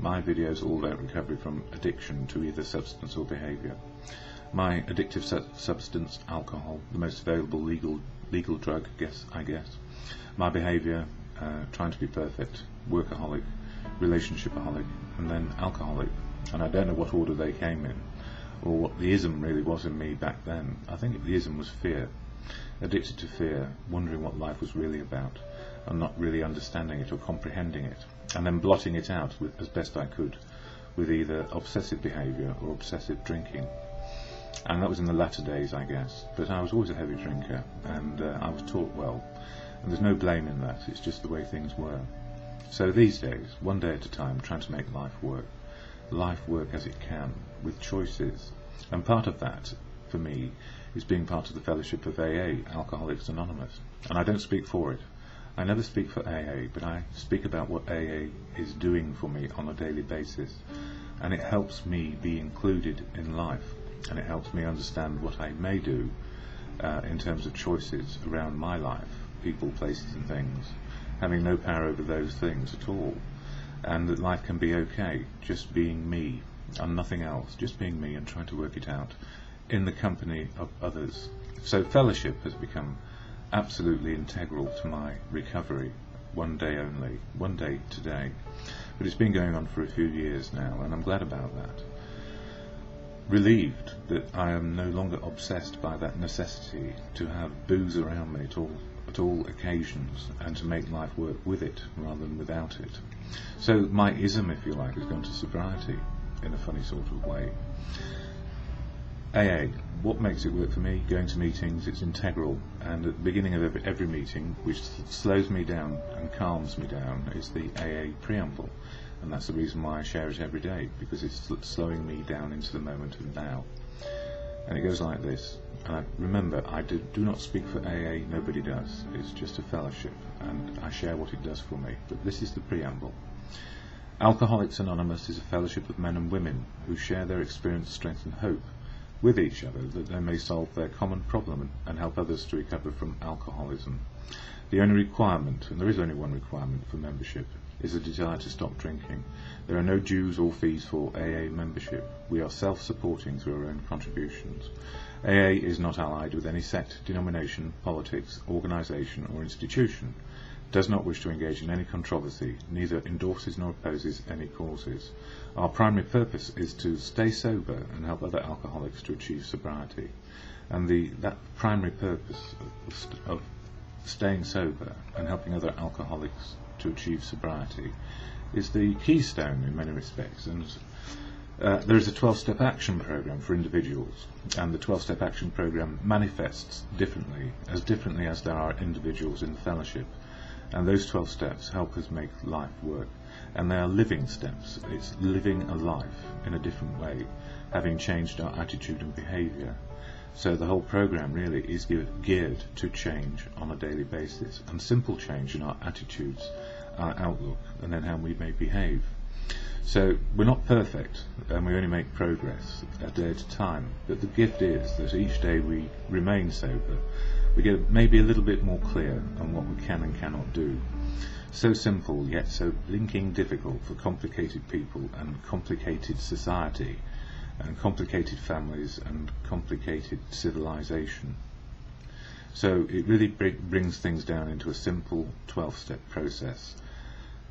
my videos all about recovery from addiction to either substance or behaviour. My addictive substance, alcohol, the most available legal drug, I guess. My behaviour, trying to be perfect, workaholic, relationshipaholic, and then alcoholic. And I don't know what order they came in, or what the ism really was in me back then. I think the ism was fear. Addicted to fear, wondering what life was really about, and not really understanding it or comprehending it, and then blotting it out as best I could with either obsessive behaviour or obsessive drinking. And that was in the latter days, I guess, but I was always a heavy drinker, and I was taught well, and there's no blame in that, it's just the way things were. So these days, one day at a time, trying to make life work as it can, with choices, and part of that, for me, is being part of the fellowship of AA, Alcoholics Anonymous. And I don't speak for it. I never speak for AA, but I speak about what AA is doing for me on a daily basis. And it helps me be included in life, and it helps me understand what I may do in terms of choices around my life, people, places and things, having no power over those things at all. And that life can be okay, just being me and nothing else, just being me and trying to work it out in the company of others. So fellowship has become absolutely integral to my recovery, one day only, one day today. But it's been going on for a few years now, and I'm glad about that. Relieved that I am no longer obsessed by that necessity to have booze around me at all occasions, and to make life work with it rather than without it. So my ism, if you like, has gone to sobriety in a funny sort of way. AA, what makes it work for me? Going to meetings, it's integral, and at the beginning of every meeting, which slows me down and calms me down, is the AA preamble, and that's the reason why I share it every day, because it's slowing me down into the moment of now. And it goes like this, and remember, I do not speak for AA, nobody does, it's just a fellowship, and I share what it does for me, but this is the preamble. Alcoholics Anonymous is a fellowship of men and women who share their experience, strength and hope with each other, that they may solve their common problem and help others to recover from alcoholism. The only requirement, and there is only one requirement for membership, is a desire to stop drinking. There are no dues or fees for AA membership. We are self-supporting through our own contributions. AA is not allied with any sect, denomination, politics, organisation or institution, does not wish to engage in any controversy, neither endorses nor opposes any causes. Our primary purpose is to stay sober and help other alcoholics to achieve sobriety. And that primary purpose of staying sober and helping other alcoholics to achieve sobriety is the keystone in many respects. And there is a 12-step action program for individuals, and the 12-step action program manifests differently as there are individuals in the fellowship. And those 12 steps help us make life work. And they are living steps. It's living a life in a different way, having changed our attitude and behaviour. So the whole program really is geared to change on a daily basis, and simple change in our attitudes, our outlook, and then how we may behave. So we're not perfect, and we only make progress a day at a time, but the gift is that each day we remain sober, we get maybe a little bit more clear on what we can and cannot do. So simple, yet so blinking difficult for complicated people and complicated society, and complicated families and complicated civilization. So it really brings things down into a simple 12-step process.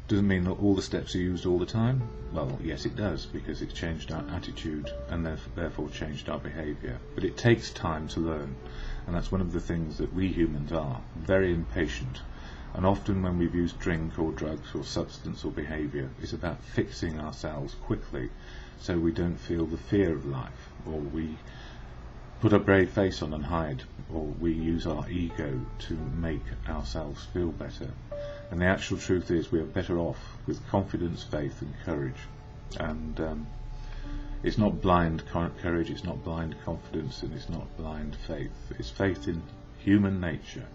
Doesn't mean that all the steps are used all the time. Well, yes it does, because it's changed our attitude and therefore changed our behaviour. But it takes time to learn, and that's one of the things that we humans are, very impatient. And often when we've used drink or drugs or substance or behaviour, it's about fixing ourselves quickly so we don't feel the fear of life, or we put a brave face on and hide, or we use our ego to make ourselves feel better. And the actual truth is we are better off with confidence, faith and courage. And it's not blind courage, it's not blind confidence, and it's not blind faith. It's faith in human nature.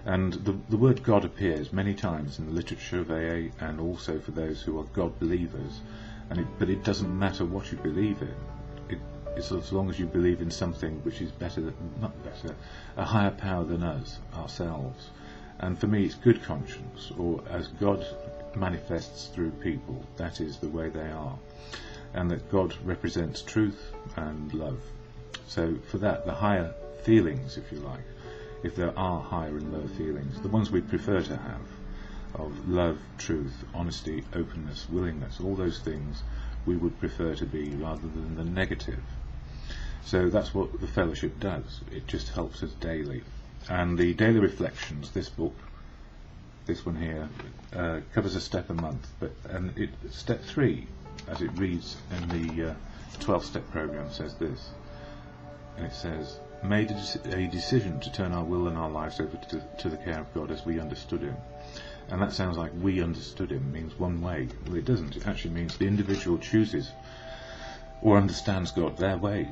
And the word God appears many times in the literature of AA, and also for those who are God believers. But it doesn't matter what you believe in. It's as long as you believe in something which is a higher power than us, ourselves. And for me it's good conscience, or as God manifests through people. That is the way they are. And that God represents truth and love. So for that, the higher feelings, if you like, if there are higher and lower feelings, the ones we prefer to have, of love, truth, honesty, openness, willingness, all those things we would prefer to be rather than the negative. So that's what the fellowship does. It just helps us daily. And the daily reflections, this book, this one here, covers a step a month. And step 3, as it reads in the 12-step program, says this. And it says, made a decision to turn our will and our lives over to the care of God as we understood him. And that sounds like we understood him means one way. Well, it doesn't. It actually means the individual chooses or understands God their way,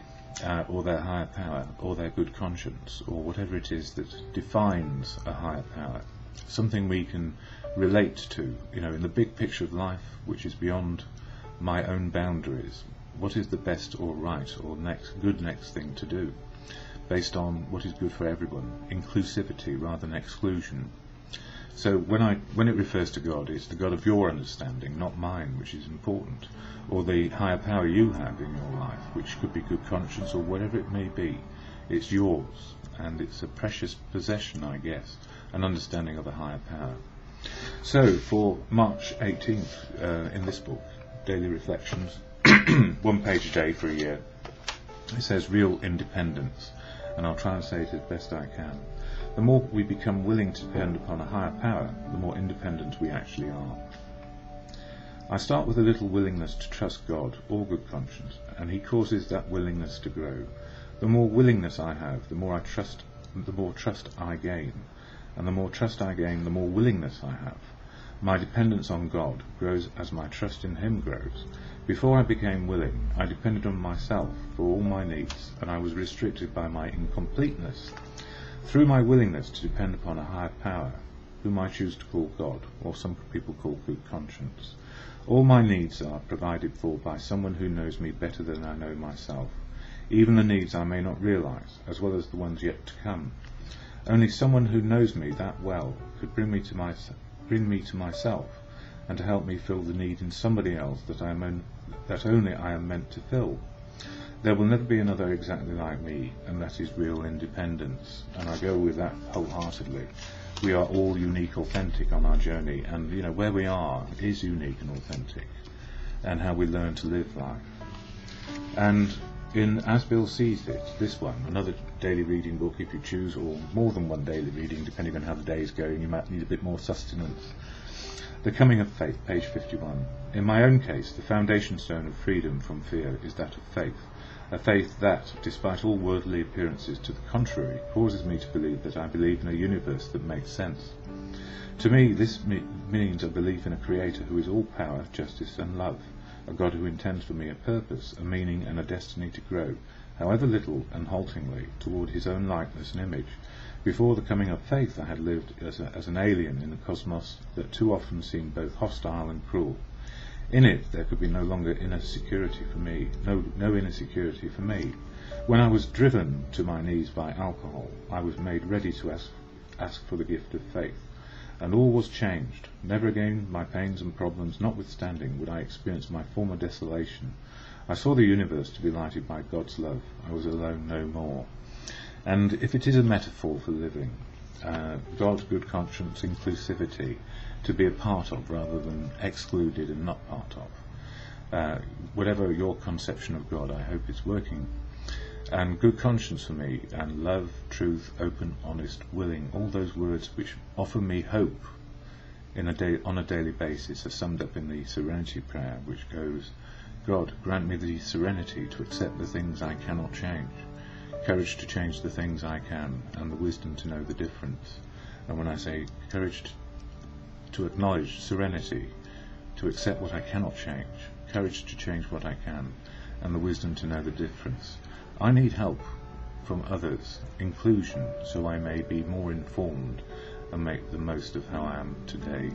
or their higher power, or their good conscience, or whatever it is that defines a higher power. Something we can relate to, in the big picture of life, which is beyond my own boundaries. What is the best or right or good next thing to do, based on what is good for everyone? Inclusivity rather than exclusion. So when it refers to God, it's the God of your understanding, not mine, which is important, or the higher power you have in your life, which could be good conscience or whatever it may be. It's yours, and it's a precious possession, I guess, an understanding of a higher power. So for March 18th, in this book, Daily Reflections, 1 page a day for a year, it says real independence, and I'll try and say it as best I can. The more we become willing to depend upon a higher power, the more independent we actually are. I start with a little willingness to trust God, or good conscience, and he causes that willingness to grow. The more willingness I have, the more trust I gain, and the more trust I gain, the more willingness I have. My dependence on God grows as my trust in him grows. Before I became willing, I depended on myself for all my needs, and I was restricted by my incompleteness. Through my willingness to depend upon a higher power, whom I choose to call God, or some people call good conscience, all my needs are provided for by someone who knows me better than I know myself, even the needs I may not realize, as well as the ones yet to come. Only someone who knows me that well could bring me to myself, and to help me fill the need in somebody else that only I am meant to fill. There will never be another exactly like me, and that is real independence, and I go with that wholeheartedly. We are all unique, authentic on our journey, and where we are is unique and authentic, and how we learn to live life. And in As Bill Sees It, this one, another daily reading book if you choose, or more than one daily reading depending on how the day is going, you might need a bit more sustenance. The Coming of Faith, page 51. In my own case, the foundation stone of freedom from fear is that of faith. A faith that, despite all worldly appearances to the contrary, causes me to believe that I believe in a universe that makes sense. To me, this means a belief in a Creator who is all power, justice and love, a God who intends for me a purpose, a meaning and a destiny to grow, however little and haltingly, toward his own likeness and image. Before the coming of faith I had lived as an alien in a cosmos that too often seemed both hostile and cruel. In it there could be no longer inner security for me, no inner security for me. When I was driven to my knees by alcohol, I was made ready to ask for the gift of faith. And all was changed. Never again, my pains and problems notwithstanding, would I experience my former desolation. I saw the universe to be lighted by God's love. I was alone no more. And if it is a metaphor for living, God, good conscience, inclusivity, to be a part of rather than excluded and not part of. Whatever your conception of God, I hope it's working. And good conscience for me, and love, truth, open, honest, willing, all those words which offer me hope on a daily basis are summed up in the Serenity Prayer, which goes, God, grant me the serenity to accept the things I cannot change, courage to change the things I can, and the wisdom to know the difference. And when I say courage to acknowledge serenity, to accept what I cannot change, courage to change what I can, and the wisdom to know the difference. I need help from others, inclusion, so I may be more informed and make the most of how I am today.